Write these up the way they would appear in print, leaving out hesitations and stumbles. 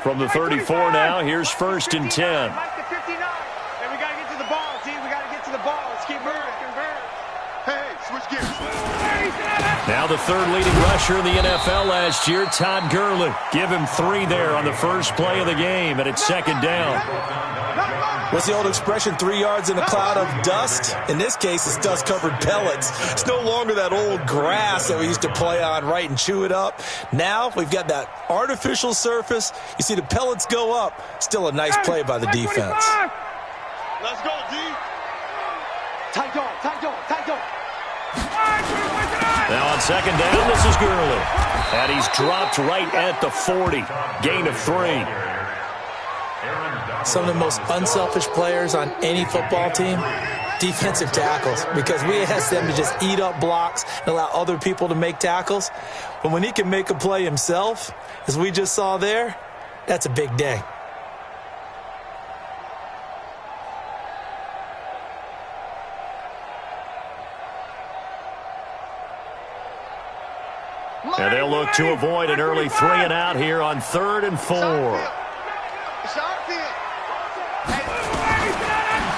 From the 34 now, here's 1st and 10. Mike the 59. And we got to get to the ball, team. We got to get to the ball. Let's keep moving. Hey, switch gears. Now the third leading rusher in the NFL last year, Todd Gurley. Give him 3 there on the first play of the game, and it's 2nd down. What's the old expression, 3 yards in a cloud of dust? In this case, it's dust-covered pellets. It's no longer that old grass that we used to play on, right, and chew it up. Now we've got that artificial surface. You see the pellets go up. Still a nice play by the defense. Let's go, D. Tight dog, tight dog, tight dog. Now on 2nd down, this is Gurley. And he's dropped right at the 40. Gain of 3. Some of the most unselfish players on any football team, defensive tackles, because we ask them to just eat up blocks and allow other people to make tackles. But when he can make a play himself, as we just saw there, that's a big day. And they'll look to avoid an early 3 and out here on 3rd and 4.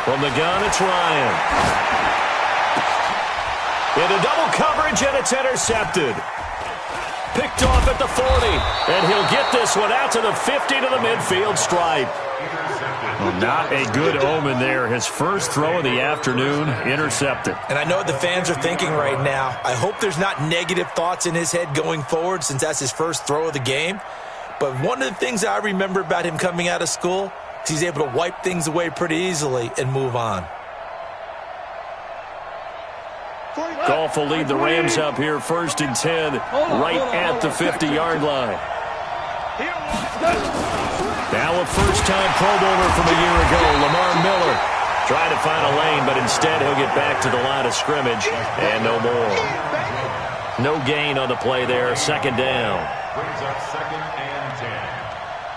From the gun, it's Ryan. Into double coverage, and it's intercepted. Picked off at the 40, and he'll get this one out to the 50 to the midfield stripe. Well, not a good omen there. His first throw of the afternoon, intercepted. And I know what the fans are thinking right now. I hope there's not negative thoughts in his head going forward since that's his first throw of the game. But one of the things I remember about him coming out of school, he's able to wipe things away pretty easily and move on. Goff will lead the Rams up here 1st and 10 right at the 50-yard line. Now a first-time Pro Bowler from a year ago, Lamar Miller. Trying to find a lane, but instead he'll get back to the line of scrimmage and no more. No gain on the play there, 2nd down. Brings up 2nd and 10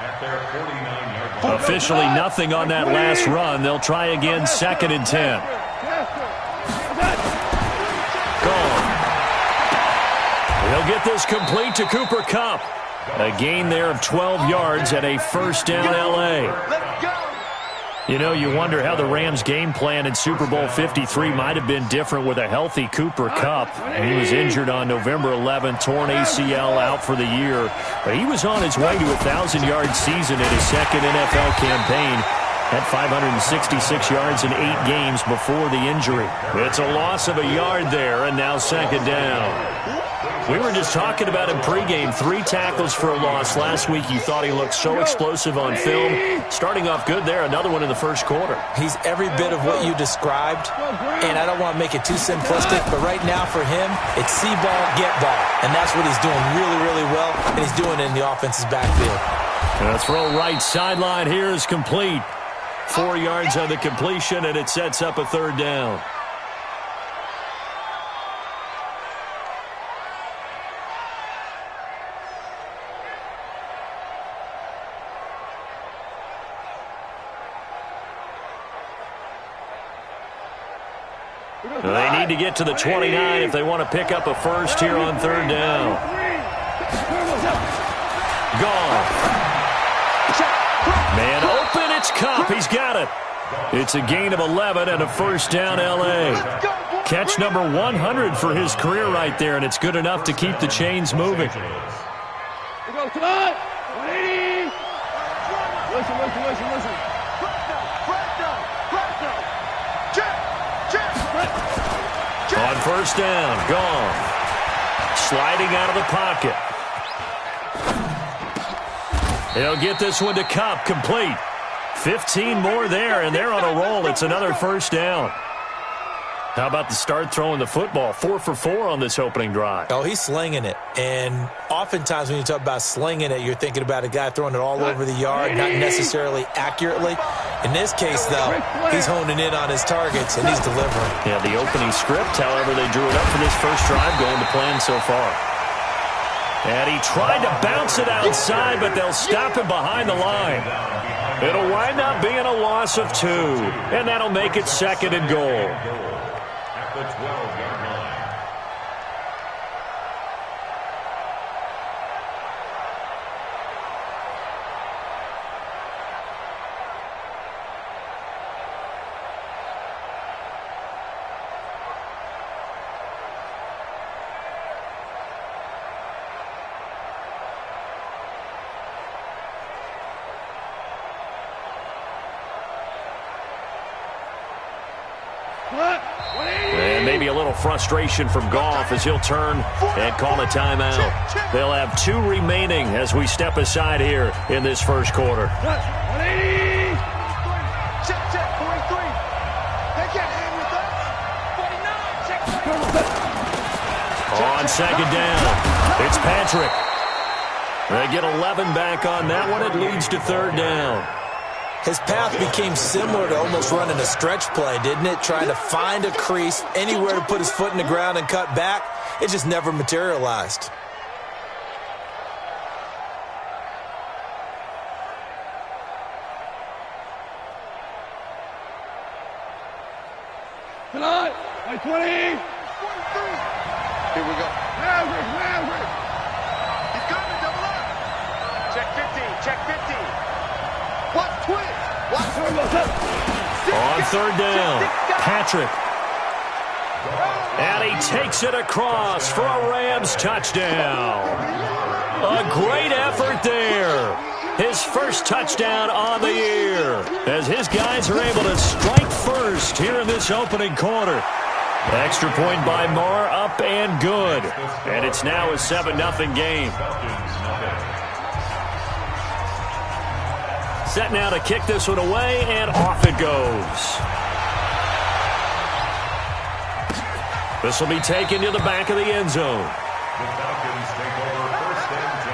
at their 49-yard line. Officially nothing on that last run. They'll try again, 2nd and 10. Gone. He'll get this complete to Cooper Kupp. A gain there of 12 yards and a 1st down L.A. You know, you wonder how the Rams' game plan in Super Bowl 53 might have been different with a healthy Cooper Kupp. He was injured on November 11th, torn ACL, out for the year. But he was on his way to a 1,000-yard season in his 2nd NFL campaign. Had 566 yards in 8 games before the injury. It's a loss of a yard there, and now 2nd down. We were just talking about him pregame. 3 tackles for a loss. Last week you thought he looked so explosive on film. Starting off good there, another one in the first quarter. He's every bit of what you described, and I don't want to make it too simplistic, but right now for him, it's see ball, get ball. And that's what he's doing really, really well, and he's doing it in the offense's backfield. And the throw right sideline here is complete. 4 yards on the completion, and it sets up a 3rd down. They need to get to the 29 if they want to pick up a first here on 3rd down. Gone. Man open, it's Kupp. He's got it. It's a gain of 11 and a 1st down L.A. Catch number 100 for his career right there, and it's good enough to keep the chains moving. Listen. On 1st down, gone. Sliding out of the pocket. He'll get this one to Kupp, complete. 15 more there, and they're on a roll. It's another 1st down. How about the start throwing the football? 4 for 4 on this opening drive. Oh, he's slinging it. And oftentimes when you talk about slinging it, you're thinking about a guy throwing it all over the yard, not necessarily accurately. In this case, though, he's honing in on his targets, and he's delivering. Yeah, the opening script, however, they drew it up for this first drive, going to plan so far. And he tried to bounce it outside, but they'll stop him behind the line. It'll wind up being a loss of 2, and that'll make it 2nd and goal. At the 12-yard line. And maybe a little frustration from Goff as he'll turn and call a timeout. They'll have 2 remaining as we step aside here in this first quarter. 180. Check, 43. They can't hang with us. 49, check. On second down, it's Patrick. They get 11 back on that one. It leads to third down. His path became similar to almost running a stretch play, didn't it? Trying to find a crease, anywhere to put his foot in the ground and cut back. It just never materialized. Tonight, 20. Here we go. He's coming, double up. Check 15, check 15. Watch twist. On third down, Patrick. And he takes it across for a Rams touchdown. A great effort there. His first touchdown on the year as his guys are able to strike first here in this opening quarter. Extra point by Moore, up and good. And it's now a 7-0 game. Set now to kick this one away, and off it goes. This will be taken to the back of the end zone. The Falcons take over first and 10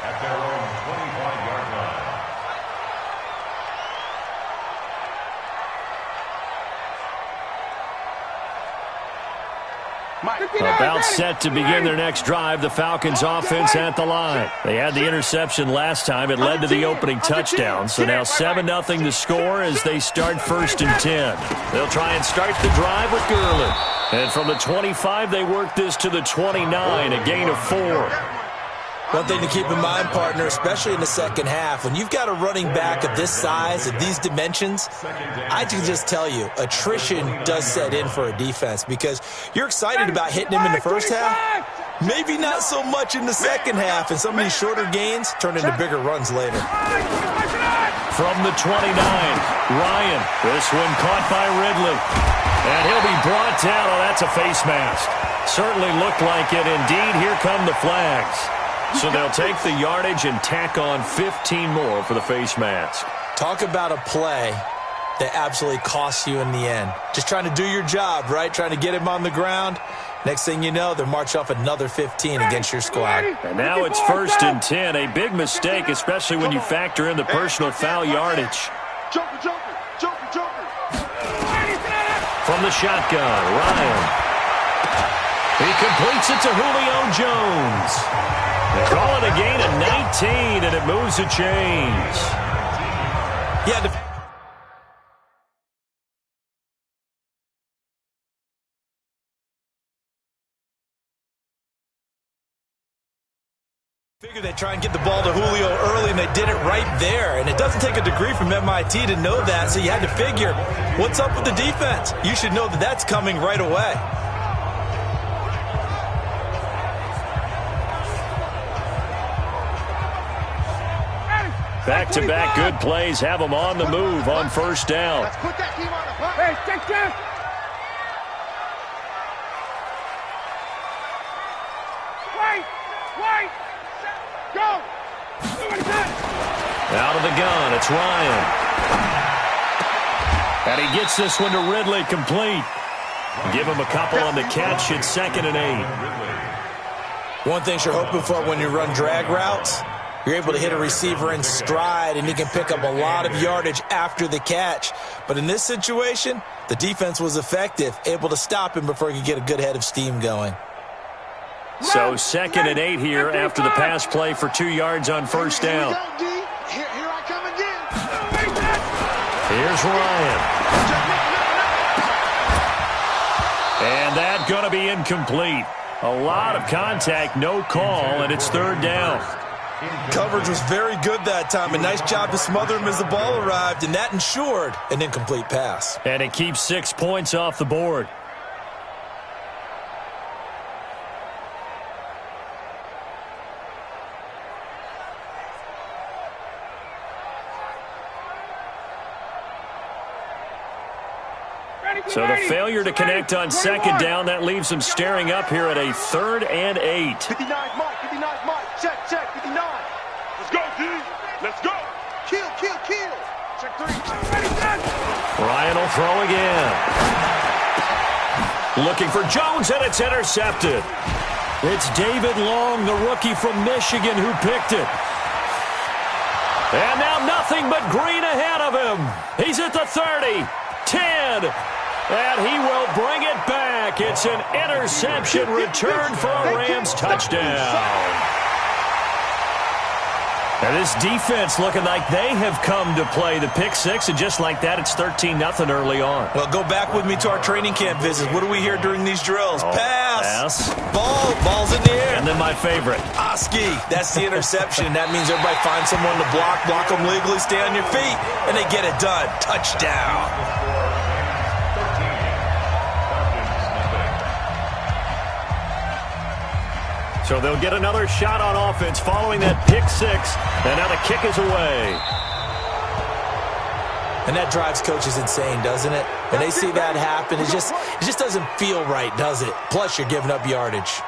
at their own 25-yard line. About set to begin their next drive, the Falcons offense at the line. They had the interception last time. It led to the opening touchdown. So now 7-0 to score as they start first and 10. They'll try and start the drive with Gurley. And from the 25, they work this to the 29, a gain of 4. One thing to keep in mind, partner, especially in the second half, when you've got a running back of this size, of these dimensions, I can just tell you, attrition does set in for a defense because you're excited about hitting him in the first half, maybe not so much in the second half, and some of these shorter gains turn into bigger runs later. From the 29, Ryan, this one caught by Ridley, and he'll be brought down. Oh, that's a face mask. Certainly looked like it. Indeed, here come the flags. So they'll take the yardage and tack on 15 more for the face mask. Talk about a play that absolutely costs you in the end. Just trying to do your job, right? Trying to get him on the ground. Next thing you know, they're march off another 15 against your squad. And now it's first and 10. A big mistake, especially when you factor in the personal foul yardage. Joker. From the shotgun, Ryan. He completes it to Julio Jones. They call it a gain of 19, and it moves the chains. Yeah, figure they try and get the ball to Julio early, and they did it right there. And it doesn't take a degree from MIT to know that, so you had to figure, what's up with the defense? You should know that that's coming right away. Back-to-back good plays have them on the move on first down. Let's put that team on the puck. Hey, check. Wait. Go. Out of the gun, it's Ryan. And he gets this one to Ridley complete. Give him a couple on the catch. It's 2nd and 8. One thing you're hoping for when you run drag routes, you're able to hit a receiver in stride, and he can pick up a lot of yardage after the catch. But in this situation, the defense was effective, able to stop him before he could get a good head of steam going. So 2nd and 8 here after the pass play for 2 yards on first down. Here I come again. Here's Ryan. And that's going to be incomplete. A lot of contact, no call, and it's 3rd down. Coverage was very good that time. A nice job to smother him as the ball arrived, and that ensured an incomplete pass. And it keeps 6 points off the board. Ready, So the failure to connect on second down, that leaves them staring up here at a 3rd and 8. 59 Mike, 59 Mike. Check, 59. Let's go, D. Let's go. Kill. Check 3. Ryan will throw again. Looking for Jones, and it's intercepted. It's David Long, the rookie from Michigan, who picked it. And now nothing but green ahead of him. He's at the 30, 10, and he will bring it back. It's an interception return for a Rams touchdown. And this defense looking like they have come to play the pick six, and just like that, it's 13-0 early on. Well, go back with me to our training camp visits. What do we hear during these drills? Pass. Ball's in the air. And then my favorite. Oski. That's the interception. That means everybody finds someone to block them legally, stay on your feet, and they get it done. Touchdown. So they'll get another shot on offense following that pick six, and now the kick is away. And that drives coaches insane, doesn't it? When they see that happen, it just doesn't feel right, does it? Plus, you're giving up yardage.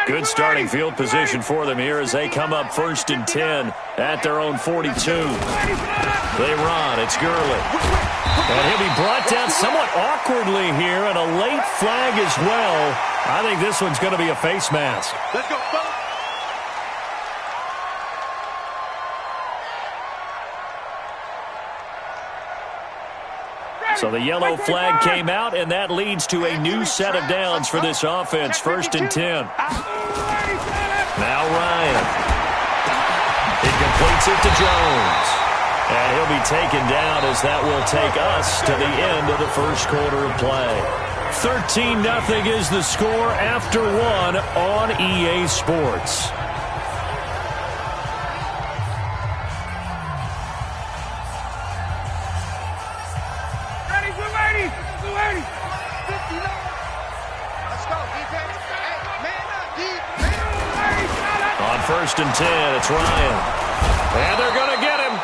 Good starting field position for them here as they come up 1st and 10 at their own 42. They run. It's Gurley. And he'll be brought down somewhat awkwardly here, and a late flag as well. I think this one's going to be a face mask. Let's go, fellas. So the yellow flag came out, and that leads to a new set of downs for this offense. 1st and 10. Now Ryan. He completes it to Jones. And he'll be taken down as that will take us to the end of the first quarter of play. 13-0 is the score after 1 on EA Sports. On 1st and 10, it's Ryan. And they're going to get him.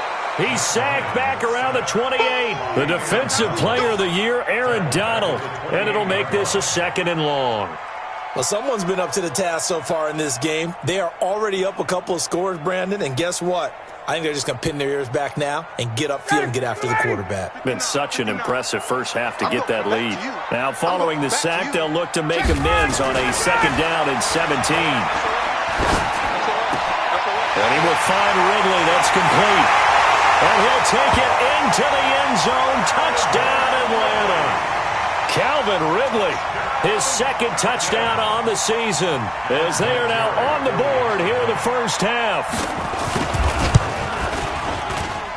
He's sacked back around the 28. The defensive player of the year, Aaron Donald. And it'll make this a 2nd and long. Well, someone's been up to the task so far in this game. They are already up a couple of scores, Brandon, and guess what? I think they're just going to pin their ears back now and get upfield and get after the quarterback. Been such an impressive first half to get that lead. Now, following the sack, they'll look to make amends on a 2nd down and 17. And he will find Ridley. That's complete. And he'll take it into the end zone. Touchdown, Atlanta. Calvin Ridley, his 2nd touchdown on the season, as they are now on the board here in the first half.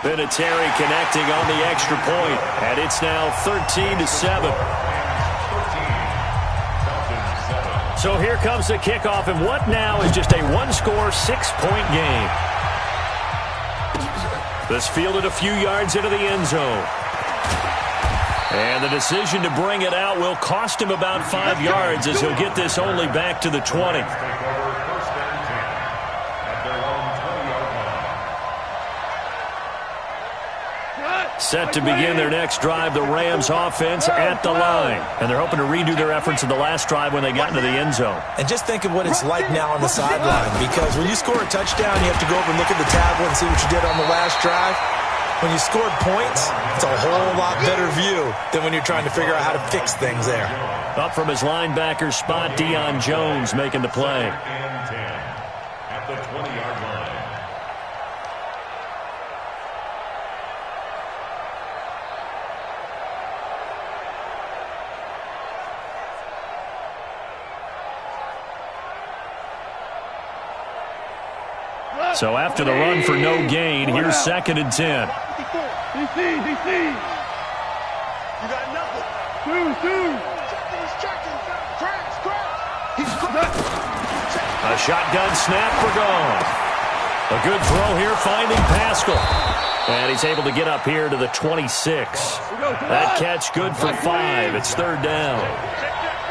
Vinatieri connecting on the extra point, and it's now 13-7. So here comes the kickoff, and what now is just a one-score, 6-point game. This fielded a few yards into the end zone. And the decision to bring it out will cost him about 5 yards as he'll get this only back to the 20. Set to begin their next drive, the Rams offense at the line. And they're hoping to redo their efforts in the last drive when they got into the end zone. And just think of what it's like now on the sideline, because when you score a touchdown, you have to go over and look at the tablet and see what you did on the last drive. When you scored points, it's a whole lot better view than when you're trying to figure out how to fix things there. Up from his linebacker spot, Deion Jones making the play. At the 20-yard line. So after the run for no gain, here's 2nd and 10. DC. You got nothing. Two. A shotgun snap for Gone. A good throw here, finding Pascal. And he's able to get up here to the 26. That catch good for 5. It's 3rd down.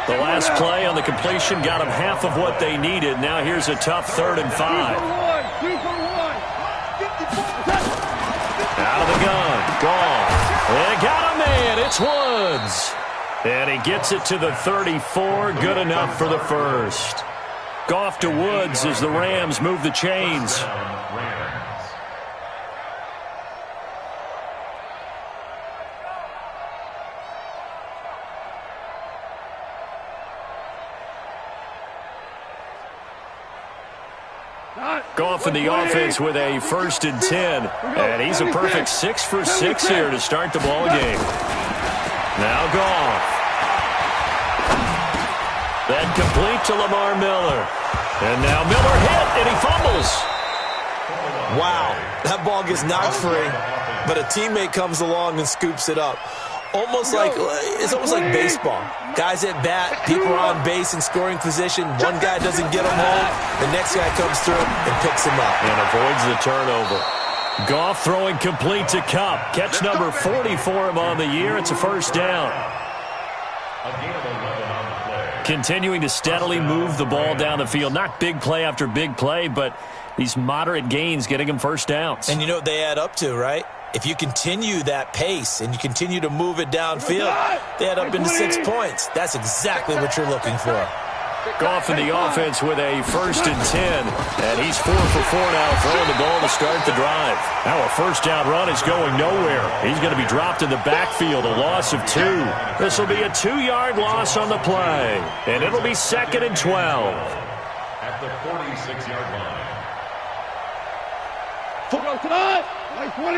The last play on the completion got them half of what they needed. Now here's a tough 3rd and 5. Out of the gun. Gone. They got a man. It's Woods. And he gets it to the 34. Good enough for the first. Goff to Woods as the Rams move the chains. Goff in the offense with a 1st and 10. And he's a perfect 6 for 6 here to start the ball game. Now Goff. Then complete to Lamar Miller. And now Miller hit, and he fumbles. Wow, that ball gets knocked free, but a teammate comes along and scoops it up. It's almost like baseball. Guys at bat, people are on base in scoring position. One guy doesn't get him home. The next guy comes through and picks him up. And avoids the turnover. Goff throwing complete to Kupp. Catch number 40 for him on the year. It's a 1st down. Continuing to steadily move the ball down the field. Not big play after big play, but these moderate gains getting him 1st downs. And you know what they add up to, right? If you continue that pace and you continue to move it downfield, they add up into 6 points. That's exactly what you're looking for. Goff in the offense with a 1st and 10. And he's 4 for 4 now, throwing the ball to start the drive. Now a 1st down run is going nowhere. He's going to be dropped in the backfield, a loss of 2. This will be a 2-yard loss on the play. And it'll be 2nd and 12. At the 46-yard line. Football tonight. 20.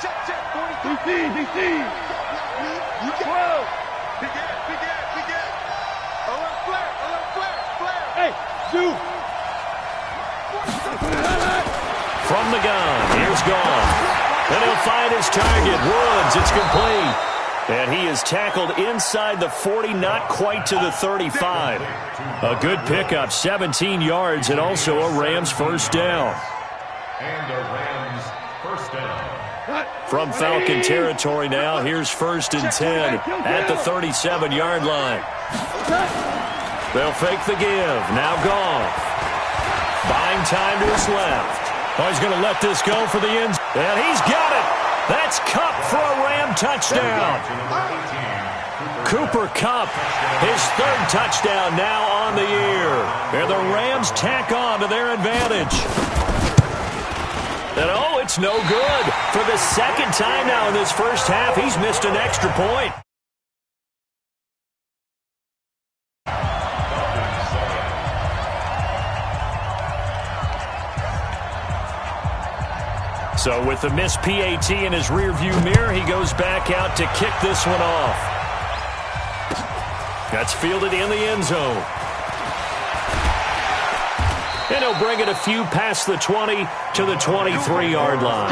Check, 40. DC. 12. Big ass. A little flare. Hey, shoot. From the gun, here's Goff. And he'll find his target, Woods. It's complete. And he is tackled inside the 40, not quite to the 35. A good pickup, 17 yards, and also a Rams 1st down. And a Rams 1st down. From Falcon territory now, here's 1st and 10 at the 37-yard line. They'll fake the give. Now Goff. Buying time to his left. Oh, he's going to let this go for the end. And he's got it. That's Kupp for a Ram touchdown. Cooper Kupp, his 3rd touchdown now on the year. And the Rams tack on to their advantage. And oh, it's no good. For the 2nd time now in this 1st half, he's missed an extra point. So with the missed PAT in his rearview mirror, he goes back out to kick this one off. That's fielded in the end zone. And he'll bring it a few past the 20 to the 23-yard line.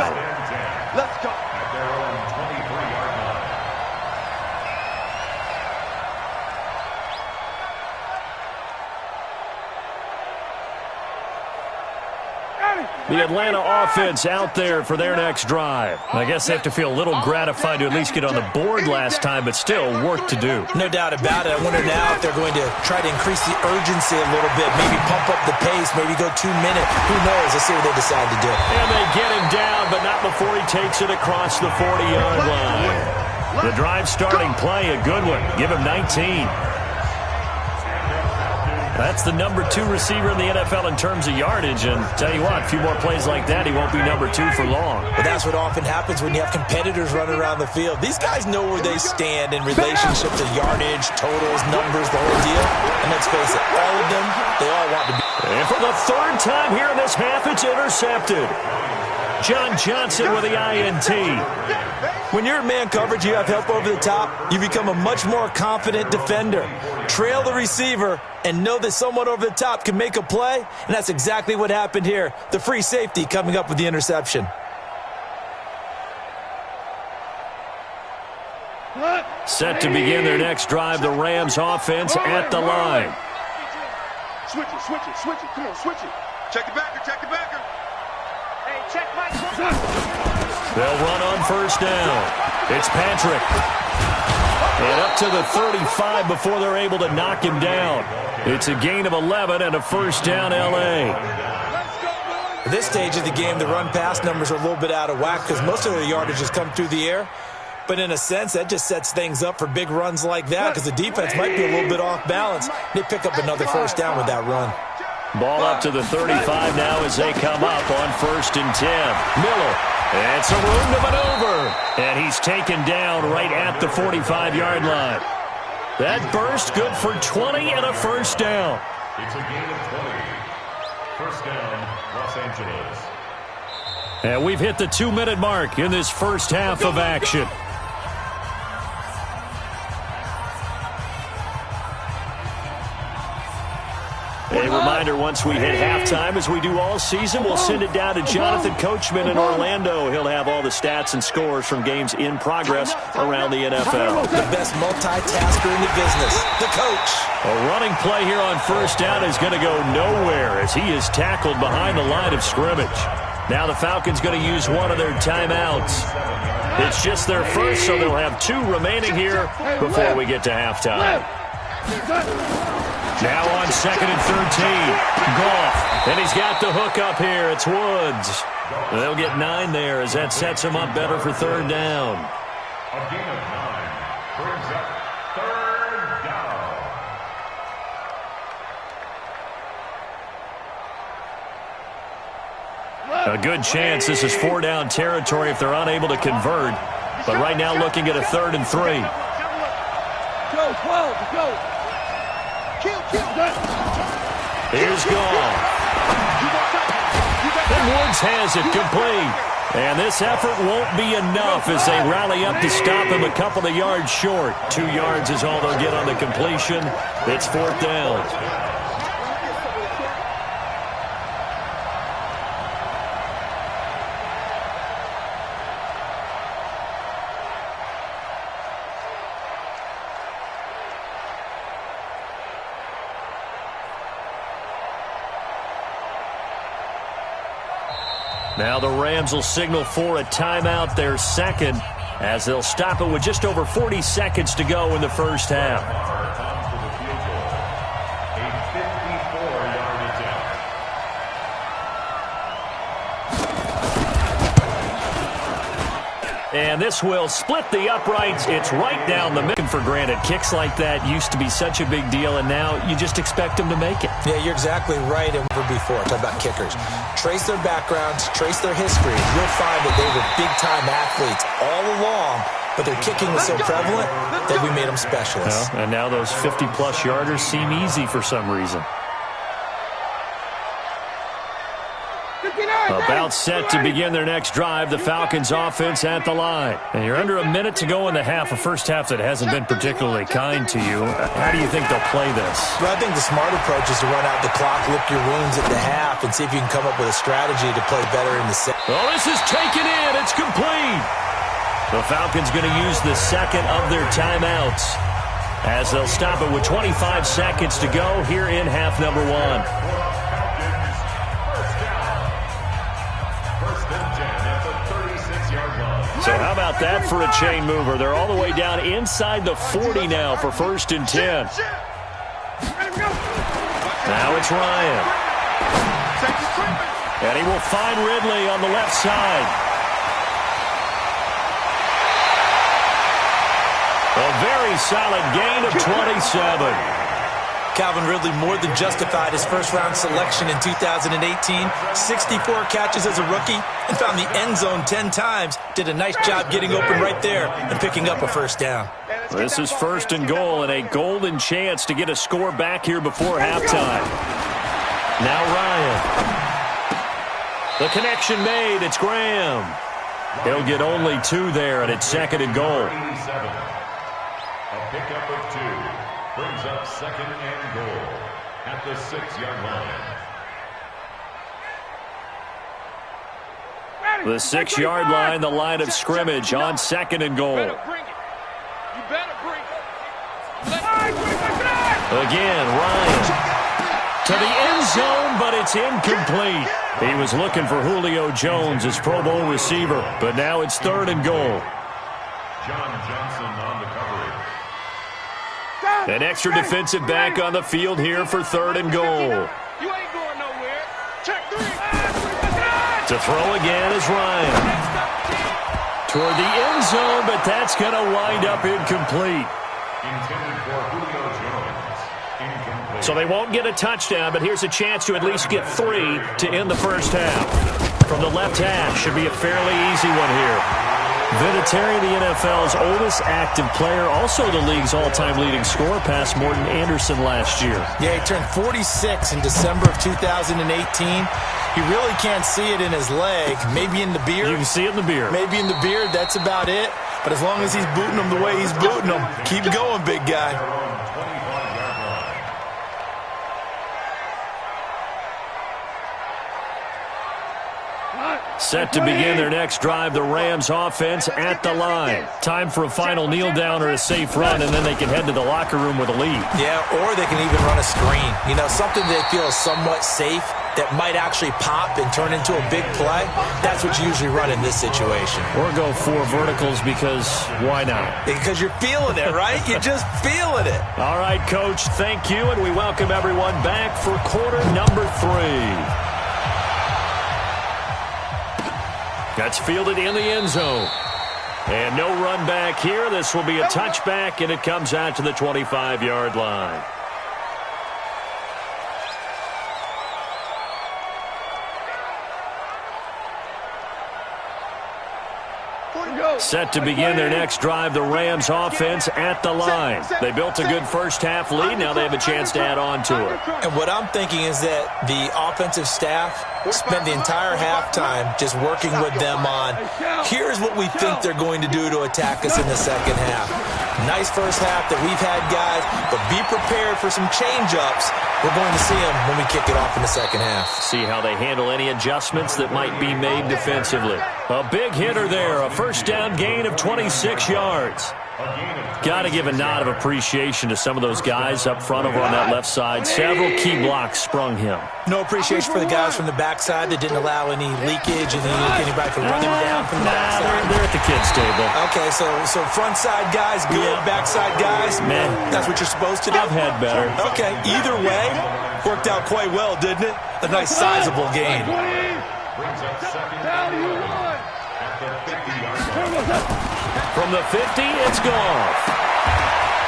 Let's go. At their own 23-yard line. The Atlanta offense out there for their next drive. I guess they have to feel a little gratified to at least get on the board last time, but still work to do. No doubt about it. I wonder now if they're going to try to increase the urgency a little bit, maybe pump up the pace, maybe go 2 minutes. Who knows? Let's see what they decide to do. And they get him down, but not before he takes it across the 40-yard line. The drive starting play, a good one. Give him 19. That's the number 2 receiver in the NFL in terms of yardage. And tell you what, a few more plays like that, he won't be number 2 for long. But that's what often happens when you have competitors running around the field. These guys know where they stand in relationship to yardage, totals, numbers, the whole deal. And let's face it, all of them, they all want to be. And for the 3rd time here in this half, it's intercepted. John Johnson with the INT. When you're in man coverage, you have help over the top, you become a much more confident defender. Trail the receiver and know that someone over the top can make a play, and that's exactly what happened here. The free safety coming up with the interception. Set to begin their next drive, the Rams offense at the line. Switch it. Come on, switch it. Check the backer. Hey, check my... They'll run on 1st down. It's Patrick. And up to the 35 before they're able to knock him down. It's a gain of 11 and a first down, L.A. At this stage of the game, the run-pass numbers are a little bit out of whack because most of their yardage has come through the air. But in a sense, that just sets things up for big runs like that because the defense might be a little bit off balance. They pick up another first down with that run. Ball up to the 35 now as they come up on 1st and 10. Miller, it's a room to maneuver. And he's taken down right at the 45-yard line. That burst good for 20 and a first down. It's a gain of 20. First down, Los Angeles. And we've hit the 2-minute mark in this first half of action. A reminder, once we hit halftime, as we do all season, we'll send it down to Jonathan Coachman in Orlando. He'll have all the stats and scores from games in progress around the NFL. The best multitasker in the business, the coach. A running play here on first down is going to go nowhere as he is tackled behind the line of scrimmage. Now the Falcons going to use one of their timeouts. It's just their first, so they'll have 2 remaining here before we get to halftime. Now on 2nd and 13, Goff, and he's got the hook up here. It's Woods. They'll get 9 there as that sets him up better for 3rd down. A gain of 9 brings up 3rd down. A good chance this is 4-down territory if they're unable to convert. But right now looking at a 3rd and 3. Go, 12, go. Here's Goff. And Woods has it complete. And this effort won't be enough as they rally up to stop him a couple of yards short. 2 yards is all they'll get on the completion. It's 4th down. Now the Rams will signal for a timeout, their 2nd, as they'll stop it with just over 40 seconds to go in the first half. A 54-yard attempt. And this will split the uprights. It's right down the middle. For granted, kicks like that used to be such a big deal, and now you just expect them to make it. Yeah, you're exactly right. And never before, talk about kickers. Trace their backgrounds, trace their history. You'll find that they were big-time athletes all along, but their kicking was so prevalent that we made them specialists. Well, and now those 50-plus yarders seem easy for some reason. About set to begin their next drive, the Falcons offense at the line. And you're under a minute to go in the half, a first half that hasn't been particularly kind to you. How do you think they'll play this? Well, I think the smart approach is to run out the clock, lick your wounds at the half, and see if you can come up with a strategy to play better in the second. Oh, this is taken in. It's complete. The Falcons going to use the 2nd of their timeouts as they'll stop it with 25 seconds to go here in half number 1. So how about that for a chain mover? They're all the way down inside the 40 now for 1st and 10. Now it's Ryan. And he will find Ridley on the left side. A very solid gain of 27. Calvin Ridley more than justified his first-round selection in 2018. 64 catches as a rookie and found the end zone 10 times. Did a nice job getting open right there and picking up a first down. This is 1st and goal and a golden chance to get a score back here before halftime. Now Ryan. The connection made. It's Graham. He'll get only 2 there, and it's 2nd and goal. A pickup of 2. Brings up 2nd and goal at the 6-yard line. The 6-yard line, the line of scrimmage on 2nd and goal. You better bring it. Again, Ryan to the end zone, but it's incomplete. He was looking for Julio Jones, his Pro Bowl receiver, but now it's 3rd and goal. John Johnson on the coverage. An extra defensive back on the field here for 3rd and goal. You ain't going nowhere. Check 3. To throw again is Ryan. Toward the end zone, but that's going to wind up incomplete. Intended for Julio Jones. Incomplete. So they won't get a touchdown, but here's a chance to at least get 3 to end the first half. From the left hash, should be a fairly easy one here. Vinatieri, the NFL's oldest active player, also the league's all-time leading scorer, past Morton Anderson last year. Yeah, he turned 46 in December of 2018. He really can't see it in his leg. Maybe in the beard. You can see it in the beard. Maybe in the beard. That's about it. But as long as he's booting them the way he's booting them, keep going, big guy. Set to begin their next drive, the Rams offense at the line. Time for a final kneel down or a safe run, and then they can head to the locker room with a lead. Yeah, or they can even run a screen. You know, something they feel is somewhat safe that might actually pop and turn into a big play. That's what you usually run in this situation. Or go 4 verticals because why not? Because you're feeling it, right? You're just feeling it. All right, Coach, thank you, and we welcome everyone back for quarter number 3. That's fielded in the end zone. And no run back here. This will be a touchback, and it comes out to the 25-yard line. Set to begin their next drive, the Rams offense at the line. They built a good first-half lead. Now they have a chance to add on to it. And what I'm thinking is that the offensive staff spent the entire halftime just working with them on, here's what we think they're going to do to attack us in the second half. Nice first half that we've had, guys, but be prepared for some change-ups. We're going to see them when we kick it off in the second half. See how they handle any adjustments that might be made defensively. A big hitter there, a first down gain of 26 yards. Got to give a nod of appreciation to some of those guys up front over on that left side. Several key blocks sprung him. No appreciation for the guys from the backside that didn't allow any leakage and anybody from running down from the backside. They're at the kids' table. Okay, so front side guys good, backside guys, man, that's what you're supposed to do? I've had better. Okay, either way, worked out quite well, didn't it? A nice sizable gain. Brings up second down at the 50-yard line. From the 50, it's Goff.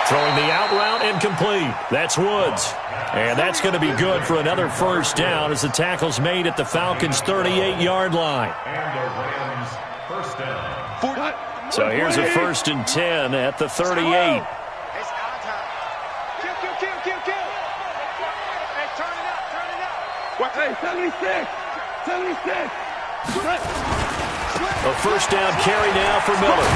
Throwing the out route incomplete. That's Woods. And that's going to be good for another first down as the tackle's made at the Falcons' 38-yard line. And the Rams first down. So here's a 1st and 10 at the 38. It's our time. Kill. Hey, turn it up. Hey, 76. A first down carry now for Miller.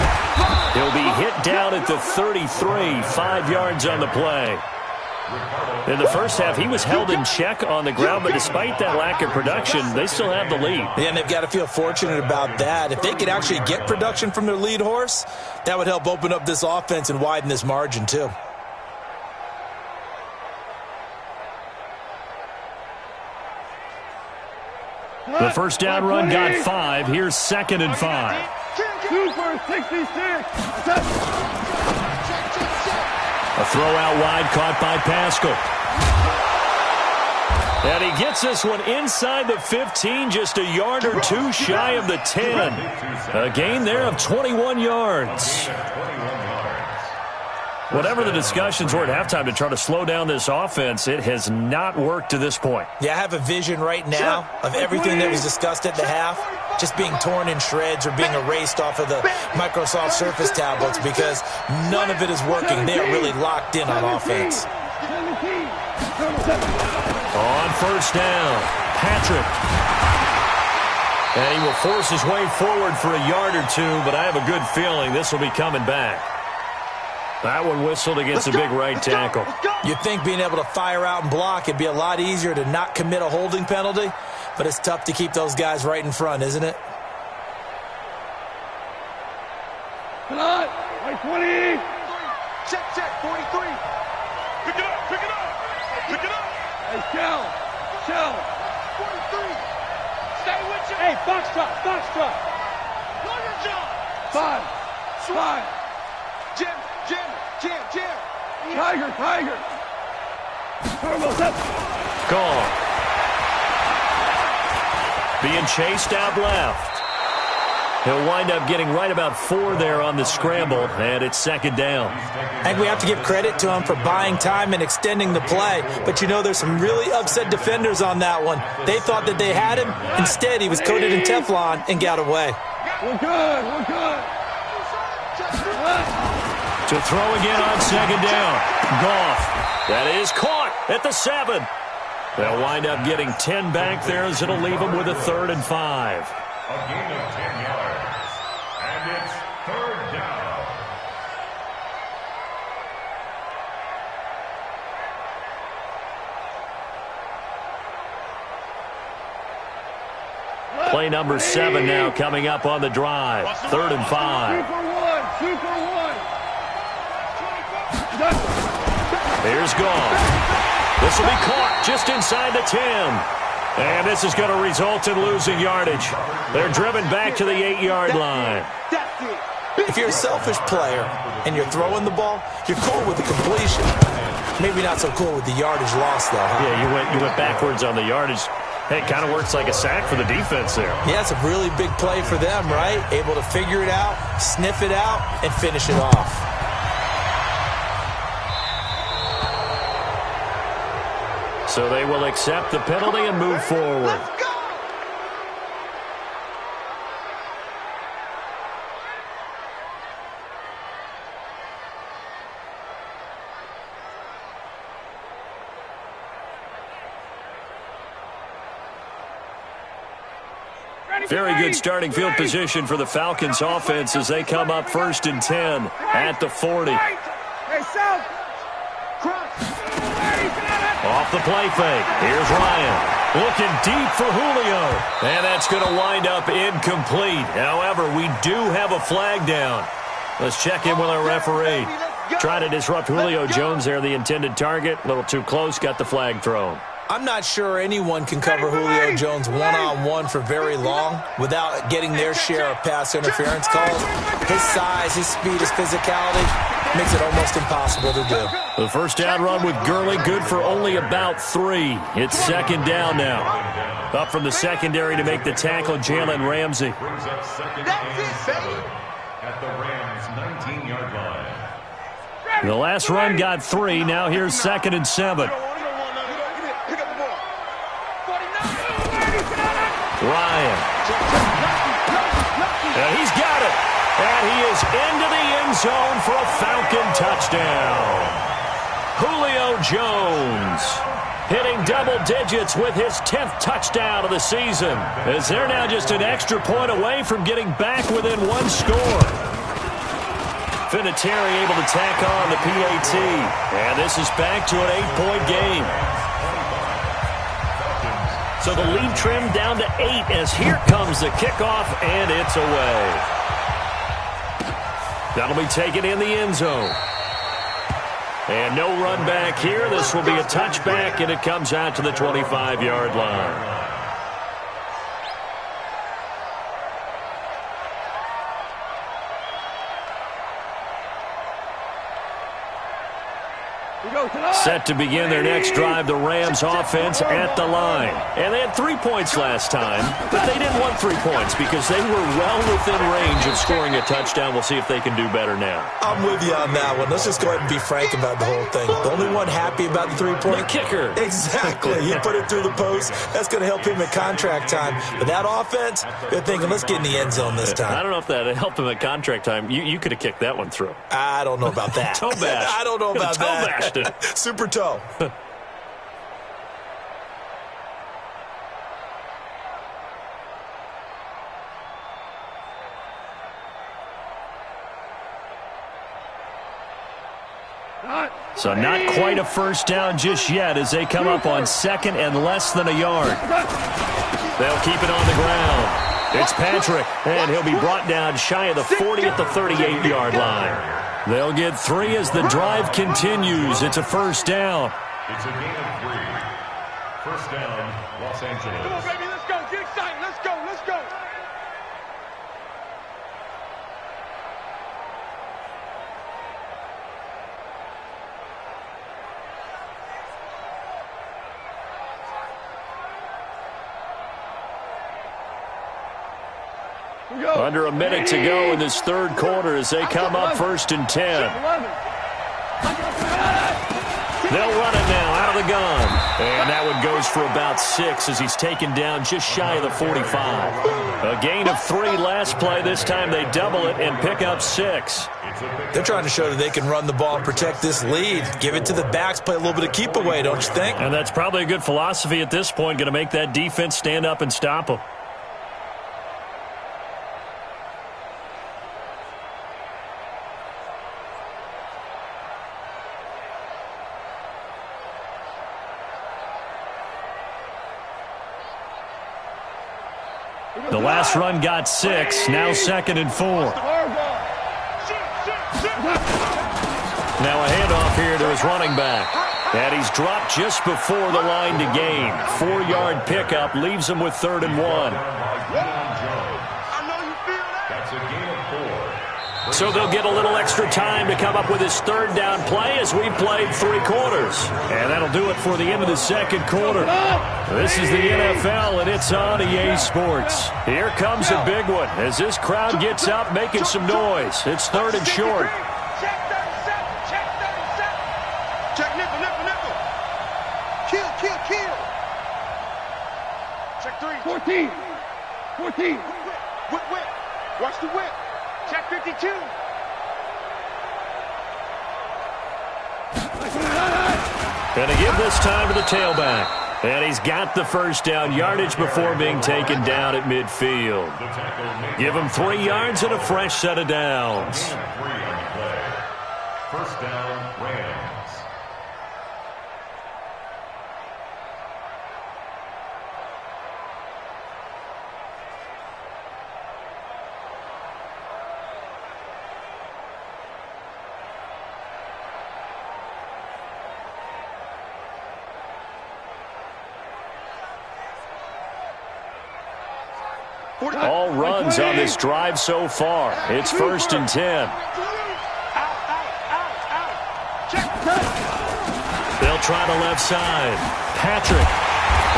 He'll be hit down at the 33, 5 yards on the play. In the first half, he was held in check on the ground, but despite that lack of production, they still have the lead. Yeah, and they've got to feel fortunate about that. If they could actually get production from their lead horse, that would help open up this offense and widen this margin too. The first down run got 5. Here's 2nd and 5. 2 for 66. A throw out wide caught by Pascal. And he gets this one inside the 15, just a yard or 2 shy of the 10. A gain there of 21 yards. Whatever the discussions were at halftime to try to slow down this offense, it has not worked to this point. Yeah, I have a vision right now of everything that was discussed at the half just being torn in shreds or being erased off of the Microsoft Surface tablets because none of it is working. They are really locked in on offense. On first down, Patrick. And he will force his way forward for a yard or 2, but I have a good feeling this will be coming back. That one whistled against a big right tackle. You'd think being able to fire out and block, it'd be a lot easier to not commit a holding penalty, but it's tough to keep those guys right in front, isn't it? Come on, right 20. Check, 43. Pick it up. Hey, shell. 43. Stay with you. Hey, box truck. Longer jump. 5. Jim. Tiger. Gone. Being chased out left. He'll wind up getting right about 4 there on the scramble, and it's second down. I think we have to give credit to him for buying time and extending the play. But, you know, there's some really upset defenders on that one. They thought that they had him. Instead, he was coated in Teflon and got away. We're good. To throw again on second down. Goff. That is caught at the 7. They'll wind up getting 10 back there as it'll leave them with a 3rd and 5. A gain of 10 yards. And it's 3rd down. Play number 7 now coming up on the drive. 3rd and 5. 2 for 1. Here's Goff. This will be caught just inside the 10. And this is going to result in losing yardage. They're driven back to the 8-yard line. If you're a selfish player and you're throwing the ball, you're cool with the completion. Maybe not so cool with the yardage loss, though, huh? Yeah, you went backwards on the yardage. Hey, it kind of works like a sack for the defense there. Yeah, it's a really big play for them, right? Able to figure it out, sniff it out, and finish it off. So they will accept the penalty and move forward. Let's go! Very good starting field position for the Falcons offense as they come up 1st and 10 at the 40. Hey, South. Off the play fake. Here's Ryan. Looking deep for Julio. And that's going to wind up incomplete. However, we do have a flag down. Let's check in with our referee. Trying to disrupt Julio Jones there, the intended target. A little too close, got the flag thrown. I'm not sure anyone can cover Julio Jones one-on-one for very long without getting their share of pass interference calls. His size, his speed, his physicality makes it almost impossible to do. The first down run with Gurley, good for only about 3. It's second down now. Up from the secondary to make the tackle, Jalen Ramsey. Brings up 2nd and 7 at the Rams' 19-yard line. The last run got 3. Now here's 2nd and 7. Ryan. And he's got it. And he is into the end zone for a Falcon touchdown. Julio Jones hitting double digits with his 10th touchdown of the season, as they're now just an extra point away from getting back within 1 score. Vinatieri able to tack on the PAT. And this is back to an 8-point game. So the lead trimmed down to 8 as here comes the kickoff, and it's away. That'll be taken in the end zone. And no run back here. This will be a touchback, and it comes out to the 25-yard line. Set to begin their next drive, the Rams offense at the line. And they had 3 points last time, but they didn't want 3 points because they were well within range of scoring a touchdown. We'll see if they can do better now. I'm with you on that one. Let's just go ahead and be frank about the whole thing. The only one happy about the 3-point? The kicker. Exactly. He put it through the post. That's going to help him at contract time. But that offense, they're thinking, let's get in the end zone this time. I don't know if that helped him at contract time. You could have kicked that one through. I don't know about that. Toe bash. I don't know about toe that. Bashed it. Super toe. So not quite a first down just yet as they come up on 2nd and less than a yard. They'll keep it on the ground. It's Patrick, and he'll be brought down shy of the 40 at the 38-yard line. They'll get 3 as the drive continues. It's a first down. It's a gain of 3. First down, Los Angeles. Come on, baby, let's go. Get excited. Let's go. Let's go. Under a minute to go in this third quarter as they come up 1st and 10. They'll run it now out of the gun. And that one goes for about 6 as he's taken down just shy of the 45. A gain of 3 last play. This time they double it and pick up 6. They're trying to show that they can run the ball and protect this lead. Give it to the backs, play a little bit of keep away, don't you think? And that's probably a good philosophy at this point. Going to make that defense stand up and stop them. The last run got 6, now 2nd and 4. Now a handoff here to his running back. And he's dropped just before the line to gain. 4-yard pickup leaves him with 3rd and 1. That's a gain of 4. So they'll get a little extra time to come up with his 3rd down play as we've played 3 quarters. And that'll do it for the end of the 2nd quarter. This is the NFL, and it's on EA Sports. Here comes a big one as this crowd gets up making some noise. It's 3rd and short. Check 37. Check 37. Check nickel, nickel, nickel. Kill, kill, kill. Check 3. 14. 14. Whip, whip. Watch the whip. Check 52. Going to give this time to the tailback. And he's got the 1st down yardage before being taken down at midfield. Give him 3 yards and a fresh set of downs. 3 on the play. 1st down, Rams. All runs on this drive so far. It's 1st and 10. They'll try the left side. Patrick.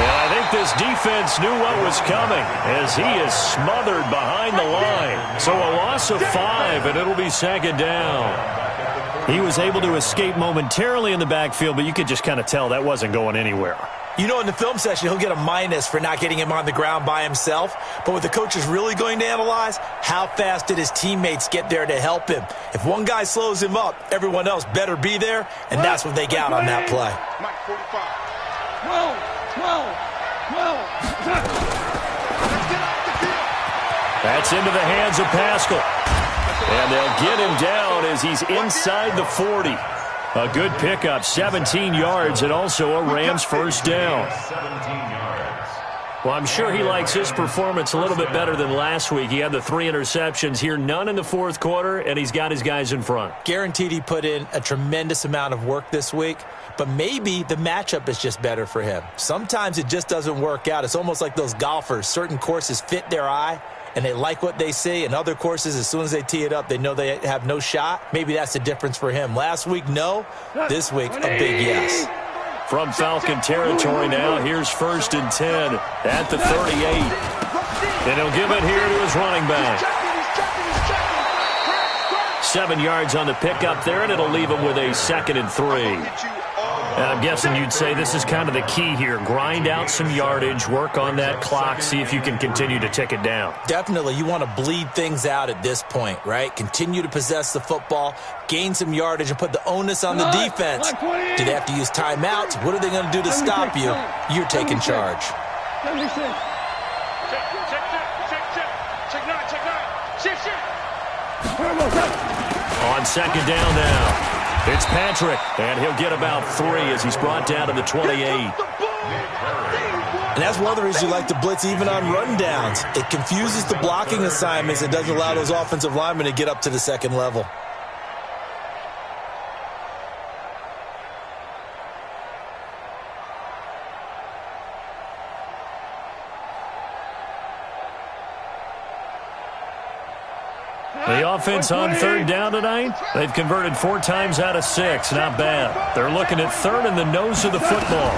And I think this defense knew what was coming as he is smothered behind the line. So a loss of 5, and it'll be 2nd down. He was able to escape momentarily in the backfield, but you could just kind of tell that wasn't going anywhere. You know, in the film session, he'll get a minus for not getting him on the ground by himself. But what the coach is really going to analyze, how fast did his teammates get there to help him? If one guy slows him up, everyone else better be there, and that's what they got on that play. Mike 45. 12. That's into the hands of Pascal. And they'll get him down as he's inside the 40. A good pickup, 17 yards, and also a Rams 1st down. 17 yards. Well, I'm sure he likes his performance a little bit better than last week. He had the 3 interceptions here, none in the 4th quarter, and he's got his guys in front. Guaranteed he put in a tremendous amount of work this week, but maybe the matchup is just better for him. Sometimes it just doesn't work out. It's almost like those golfers. Certain courses fit their eye, and they like what they see. And other courses, as soon as they tee it up, they know they have no shot. Maybe that's the difference for him. Last week, no. This week, a big yes. From Falcon territory now, here's 1st and 10 at the 38. And he'll give it here to his running back. 7 yards on the pickup there, and it'll leave him with a 2nd and 3. And I'm guessing you'd say this is kind of the key here. Grind out some yardage, work on that clock, see if you can continue to tick it down. Definitely. You want to bleed things out at this point, right? Continue to possess the football, gain some yardage, and put the onus on the defense. Do they have to use timeouts? What are they going to do to stop you? You're taking charge. Check 9. On 2nd down now. It's Patrick, and he'll get about 3 as he's brought down to the 28. And that's one of the reasons you like to blitz even on rundowns. It confuses the blocking assignments. It doesn't allow those offensive linemen to get up to the 2nd level. The offense on 3rd down tonight, they've converted 4 times out of 6. Not bad. They're looking at 3rd in the nose of the football.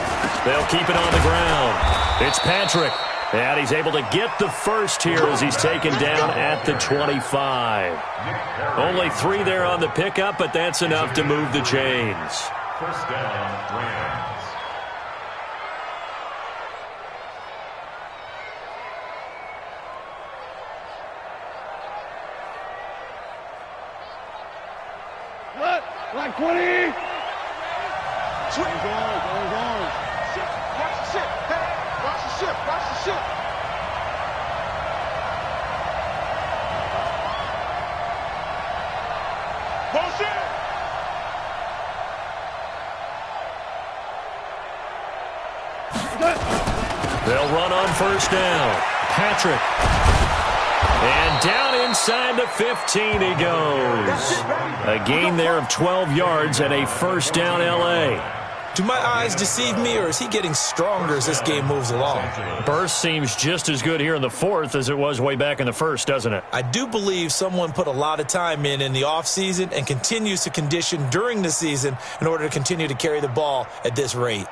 They'll keep it on the ground. It's Patrick. And he's able to get the first here as he's taken down at the 25. Only 3 there on the pickup, but that's enough to move the chains. First down, Rams. Like 20. Swing. Going. Watch the ship. Hey, watch the ship. Watch the ship. Bullshit. They'll run on first down. Patrick. And down inside the 15 he goes. A gain there of 12 yards and a first down L.A. Do my eyes deceive me, or is he getting stronger as this game moves along? Burst seems just as good here in the fourth as it was way back in the first, doesn't it? I do believe someone put a lot of time in the offseason and continues to condition during the season in order to continue to carry the ball at this rate.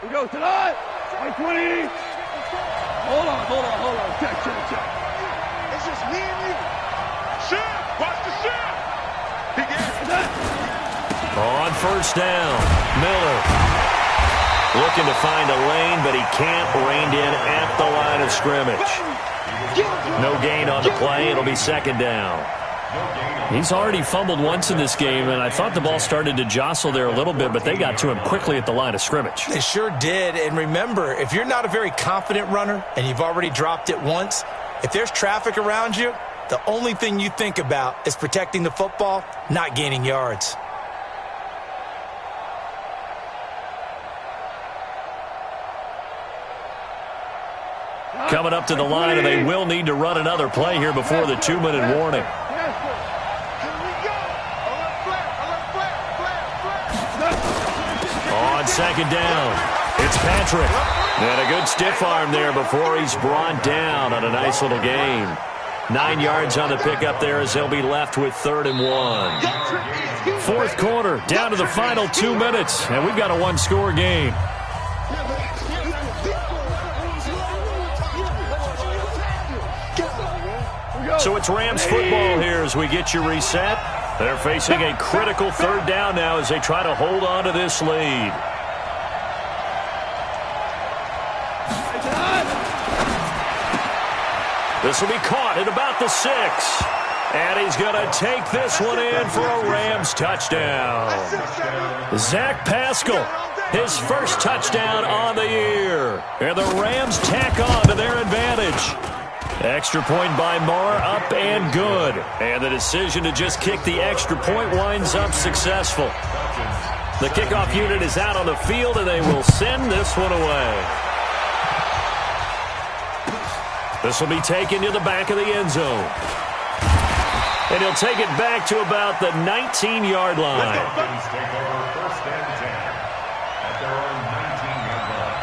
We go tonight. 20. Hold on. Check. It's just me and you. Shit. Watch the shit. He gets it. On first down, Miller. Looking to find a lane, but he can't. Reined in at the line of scrimmage. No gain on the play. It'll be second down. He's already fumbled once in this game, and I thought the ball started to jostle there a little bit, but they got to him quickly at the line of scrimmage. They sure did. And remember, if you're not a very confident runner and you've already dropped it once, if there's traffic around you, the only thing you think about is protecting the football, not gaining yards. Coming up to the line, and they will need to run another play here before the 2-minute warning. On second down, it's Patrick. And a good stiff arm there before he's brought down on a nice little gain. 9 yards on the pickup there as they'll be left with 3rd and 1. Fourth quarter, down to the final 2 minutes, and we've got a one-score game. So it's Rams football here as we get you reset. They're facing a critical 3rd down now as they try to hold on to this lead. This will be caught at about the 6. And he's going to take this one in for a Rams touchdown. Zach Pascal, his first touchdown on the year. And the Rams tack on to their advantage. Extra point by Marr, up and good. And the decision to just kick the extra point winds up successful. The kickoff unit is out on the field, and they will send this one away. This will be taken to the back of the end zone. And he'll take it back to about the 19-yard line. Falcons take over 1st and 10 at their own 19-yard line.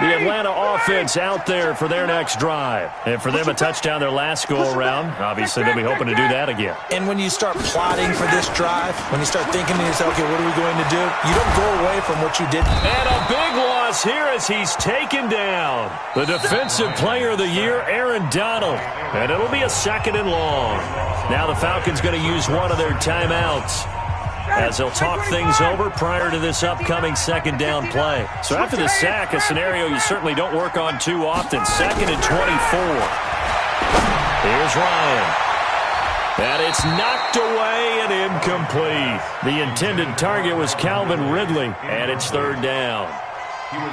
The Atlanta offense out there for their next drive. And for them, a touchdown their last go-around. Obviously, they'll be hoping to do that again. And when you start plotting for this drive, when you start thinking to yourself, okay, what are we going to do? You don't go away from what you did. And a big loss here as he's taken down. The defensive player of the year, Aaron Donald. And it'll be a 2nd and long. Now the Falcons going to use one of their timeouts as they'll talk things over prior to this upcoming 2nd down play. So after the sack, a scenario you certainly don't work on too often. 2nd and 24. Here's Ryan. And it's knocked away and incomplete. The intended target was Calvin Ridley, and it's 3rd down.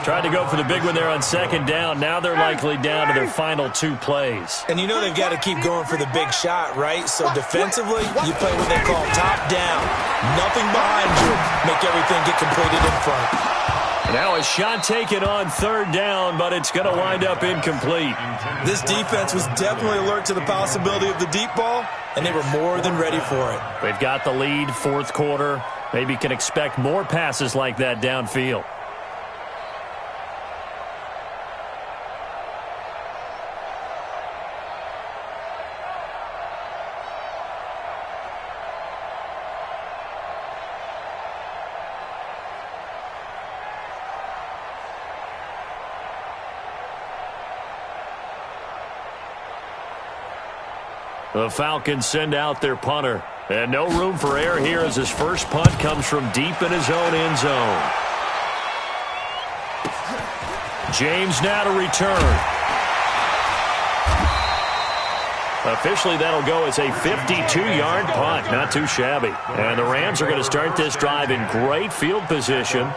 Tried to go for the big one there on 2nd down. Now they're likely down to their final 2 plays. And you know they've got to keep going for the big shot, right? So defensively, you play what they call top down. Nothing behind you. Make everything get completed in front. Now a shot taken on 3rd down, but it's going to wind up incomplete. This defense was definitely alert to the possibility of the deep ball, and they were more than ready for it. They've got the lead, 4th quarter. Maybe can expect more passes like that downfield. The Falcons send out their punter. And no room for error here as his first punt comes from deep in his own end zone. James now to return. Officially, that'll go as a 52-yard punt. Not too shabby. And the Rams are going to start this drive in great field position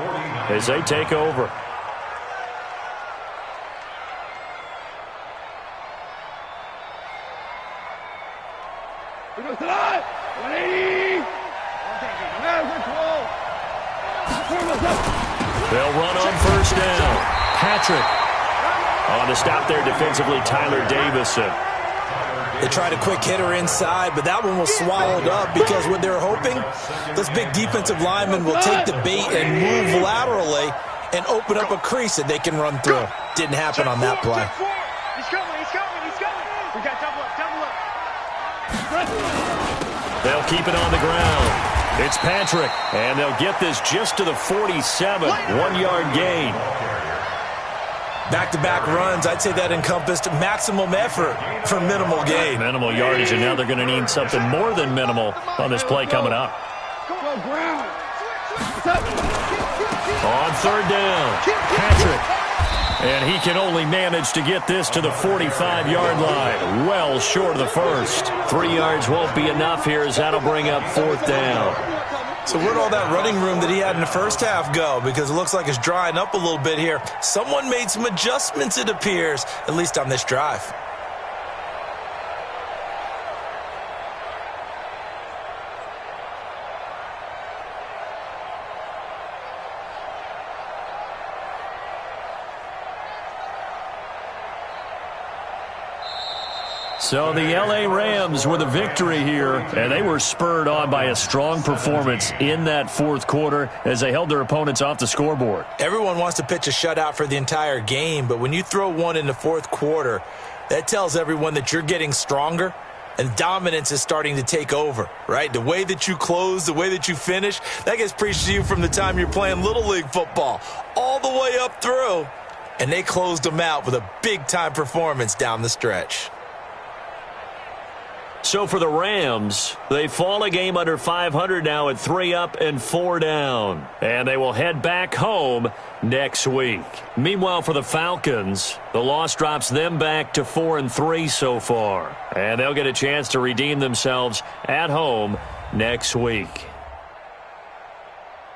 as they take over. They'll run on first down. Patrick. On to stop there defensively, Tyler Davison. They tried a quick hitter inside, but that one was swallowed up because what they're hoping, this big defensive lineman will take the bait and move laterally and open up a crease that they can run through. Didn't happen on that play. He's coming. We got double up. They'll keep it on the ground. It's Patrick, and they'll get this just to the 47, 1-yard gain. Back-to-back runs, I'd say that encompassed maximum effort for minimal gain. Minimal yardage, and now they're going to need something more than minimal on this play coming up. On third down, Patrick. And he can only manage to get this to the 45-yard line. Well short of the first. 3 yards won't be enough here as that'll bring up fourth down. So where'd all that running room that he had in the first half go? Because it looks like it's drying up a little bit here. Someone made some adjustments, it appears, at least on this drive. So the L.A. Rams with a victory here, and they were spurred on by a strong performance in that fourth quarter as they held their opponents off the scoreboard. Everyone wants to pitch a shutout for the entire game, but when you throw one in the fourth quarter, that tells everyone that you're getting stronger and dominance is starting to take over, right? The way that you close, the way that you finish, that gets preached to you from the time you're playing Little League football all the way up through, and they closed them out with a big-time performance down the stretch. So for the Rams, they fall a game under 500 now at 3 up and 4 down. And they will head back home next week. Meanwhile, for the Falcons, the loss drops them back to 4-3 so far. And they'll get a chance to redeem themselves at home next week.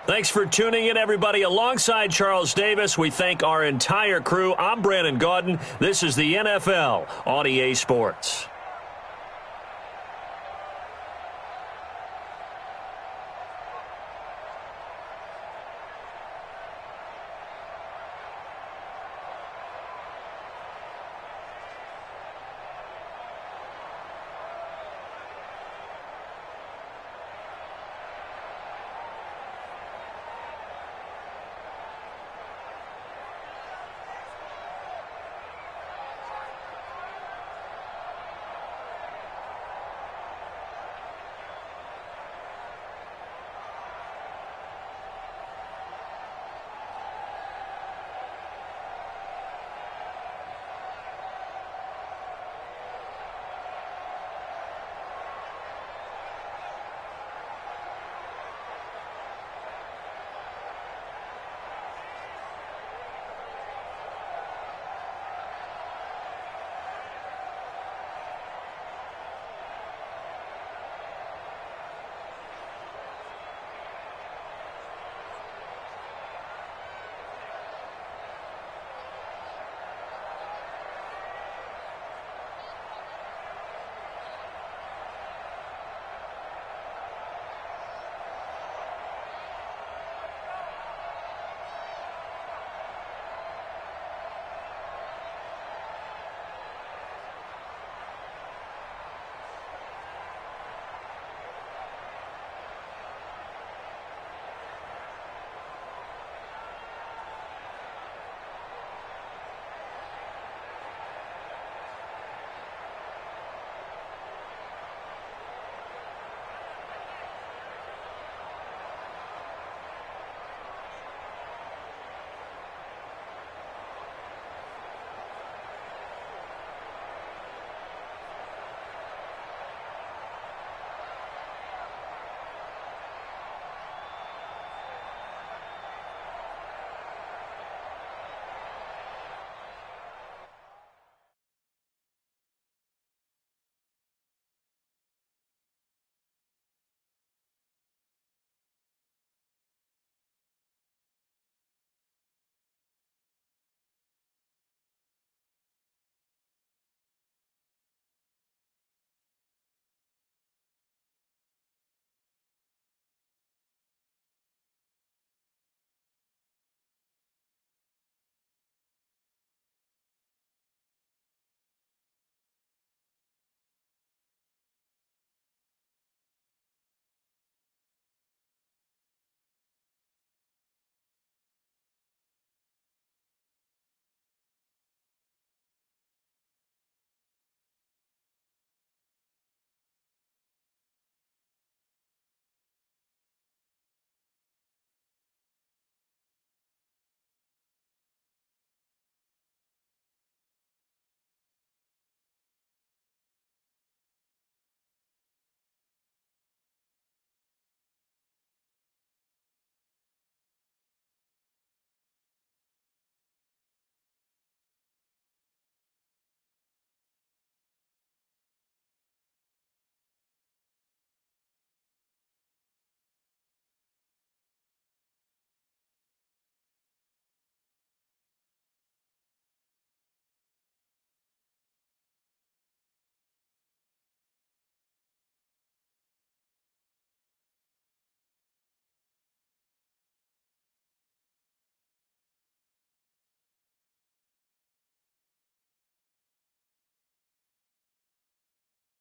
Thanks for tuning in, everybody. Alongside Charles Davis, we thank our entire crew. I'm Brandon Gaudin. This is the NFL on EA Sports.